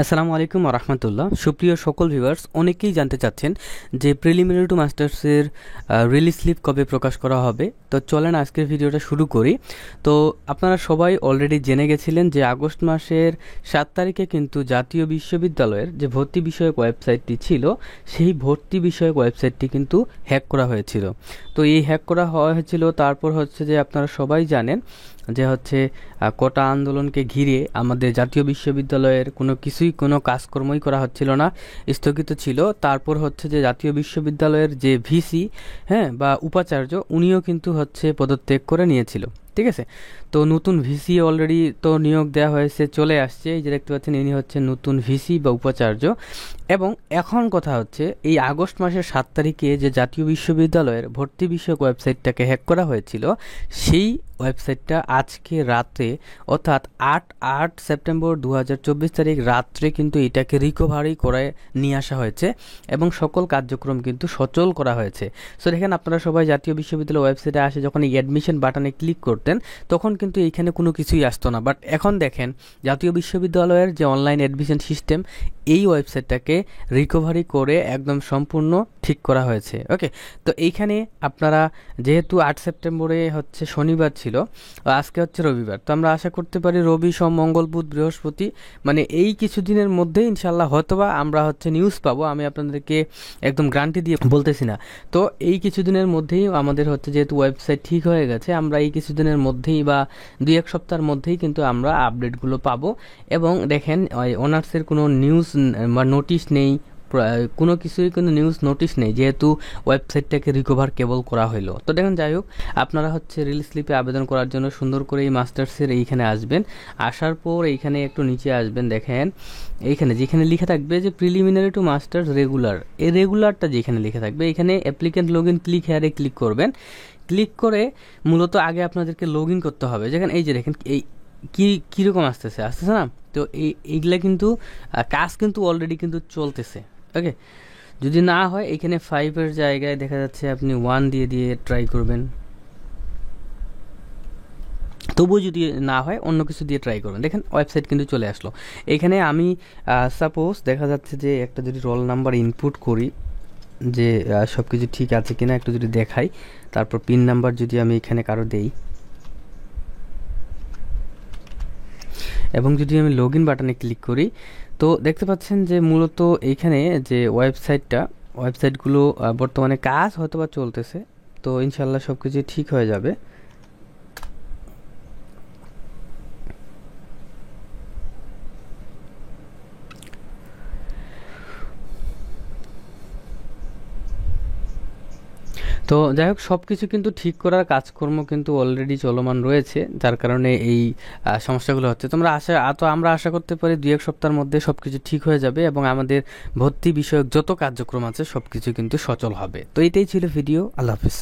আসসালামু আলাইকুম রহমতুল্লাহ। সুপ্রিয় সকল ভিউয়ার্স, অনেকেই জানতে চাচ্ছেন যে প্রিলিমিনারি টু মাস্টার্সের রিলিজ স্লিপ কবে প্রকাশ করা হবে। তো চলেন আজকের ভিডিওটা শুরু করি। তো আপনারা সবাই অলরেডি জেনে গেছিলেন যে আগস্ট মাসের 7 তারিখে কিন্তু জাতীয় বিশ্ববিদ্যালয়ের যে ভর্তি বিষয়ক ওয়েবসাইটটি ছিল, সেই ভর্তি বিষয়ক ওয়েবসাইটটি কিন্তু হ্যাক করা হয়েছিল। তো এই হ্যাক করা হয়েছিল, তারপর হচ্ছে যে আপনারা সবাই জানেন যে হচ্ছে কোটা আন্দোলনকে ঘিরে আমাদের জাতীয় বিশ্ববিদ্যালয়ের কোনো কাজকর্মই করা হচ্ছিল না, স্থগিত ছিল। তারপর হচ্ছে যে জাতীয় বিশ্ববিদ্যালয়ের যে ভিসি, হ্যাঁ, বা উপাচার্য, উনিও কিন্তু হচ্ছে পদত্যাগ করে নিয়েছিল। ঠিক আছে। তো নতুন ভিসি অলরেডি তো নিয়োগ দেওয়া হয়েছে, চলে আসছে। এই যে দেখতে পাচ্ছেন, ইনি হচ্ছে নতুন ভিসি বা উপাচার্য। এবং এখন কথা হচ্ছে, এই আগস্ট মাসের 7 তারিখে যে জাতীয় বিশ্ববিদ্যালয়ের ভর্তি বিষয়ক ওয়েবসাইটটাকে হ্যাক করা হয়েছিল, সেই ওয়েবসাইটটা আজকে রাতে, অর্থাৎ 8 সেপ্টেম্বর 2024 তারিখ রাত্রে কিন্তু এটাকে রিকভারি করে নিয়ে আসা হয়েছে এবং সকল কার্যক্রম কিন্তু সচল করা হয়েছে। সো দেখেন, আপনারা সবাই জাতীয় বিশ্ববিদ্যালয় ওয়েবসাইটে আসে যখন এই অ্যাডমিশন বাটনে ক্লিক করতেন, তখন কিন্তু এইখানে কোনো কিছুই আসতো না। বাট এখন দেখেন, জাতীয় বিশ্ববিদ্যালয়ের যে অনলাইন অ্যাডমিশন সিস্টেম, এই ওয়েবসাইটটাকে রিকভারি করে একদম সম্পূর্ণ ঠিক করা হয়েছে। ওকে। তো এইখানে আপনারা, যেহেতু 8 সেপ্টেম্বরে হচ্ছে শনিবার ছিল, আজকে হচ্ছে রবিবার, তো আমরা আশা করতে পারি রবি, সোম, মঙ্গল, বুধ, বৃহস্পতি, মানে এই কিছুদিনের মধ্যেই ইনশাল্লাহ হয়তোবা আমরা হচ্ছে নিউজ পাবো। আমি আপনাদেরকে একদম গ্যারান্টি দিয়ে বলতেছি না। তো এই কিছুদিনের মধ্যেই আমাদের হচ্ছে, যেহেতু ওয়েবসাইট ঠিক হয়ে গেছে, আমরা এই কিছুদিনের মধ্যেই বা 2-1 সপ্তাহের মধ্যেই কিন্তু আমরা আপডেটগুলো পাবো। এবং দেখেন, অনার্সের কোনো নিউজ বা নোটিশ নেই, কোনো কিছুই কোনো নিউজ নোটিশ নেই, যেহেতু ওয়েবসাইটটাকে রিকভার কেবল করা হলো। তো দেখেন, যাই হোক, আপনারা হচ্ছে রিলিজ স্লিপে আবেদন করার জন্য সুন্দর করে এই মাস্টার্সের এইখানে আসবেন। আসার পর এইখানে একটু নিচে আসবেন, দেখেন এইখানে যেখানে লিখে থাকবে যে প্রিলিমিনারি টু মাস্টার্স রেগুলার, এই রেগুলারটা যেখানে লিখে থাকবে, এখানে অ্যাপ্লিকেন্ট লগ ইন ক্লিক হেয়ারে ক্লিক করবেন। ক্লিক করে মূলত আগে আপনাদেরকে লগ ইন করতে হবে। যেখানে এই যে দেখেন, এই কীরকম আসতেছে না। তো এইগুলা কিন্তু কাজ কিন্তু অলরেডি কিন্তু চলতেছে। ওকে। যদি না হয়, এখানে 5-এর জায়গায় দেখা যাচ্ছে আপনি 1 দিয়ে দিয়ে ট্রাই করবেন। তবুও যদি না হয়, অন্য কিছু দিয়ে ট্রাই করবেন। দেখেন, ওয়েবসাইট কিন্তু চলে আসলো। এখানে আমি সাপোজ দেখা যাচ্ছে যে একটা যদি রোল নাম্বার ইনপুট করি, যে সব কিছু ঠিক আছে কিনা একটু যদি দেখাই, তারপর পিন নাম্বার যদি আমি এখানে কারো দেই, এবং যদি আমি লগ ইন বাটনে ক্লিক করি, তো দেখতে পাচ্ছেন যে মূলত এইখানে যে ওয়েবসাইটগুলো বর্তমানে কাজ হয়তো বা চলতেছে। তো ইনশাল্লাহ সব কিছু ঠিক হয়ে যাবে। তো যাই হোক, সব কিছু কিন্তু ঠিক করার কাজকর্ম কিন্তু অলরেডি চলমান রয়েছে, যার কারণে এই সমস্যাগুলো হচ্ছে। আমরা আশা করতে পারি 2-1 সপ্তাহের মধ্যে সব কিছু ঠিক হয়ে যাবে এবং আমাদের ভর্তি বিষয়ক যত কার্যক্রম আছে সব কিছু কিন্তু সচল হবে। তো এটাই ছিল ভিডিও। আল্লাহ হাফিজ।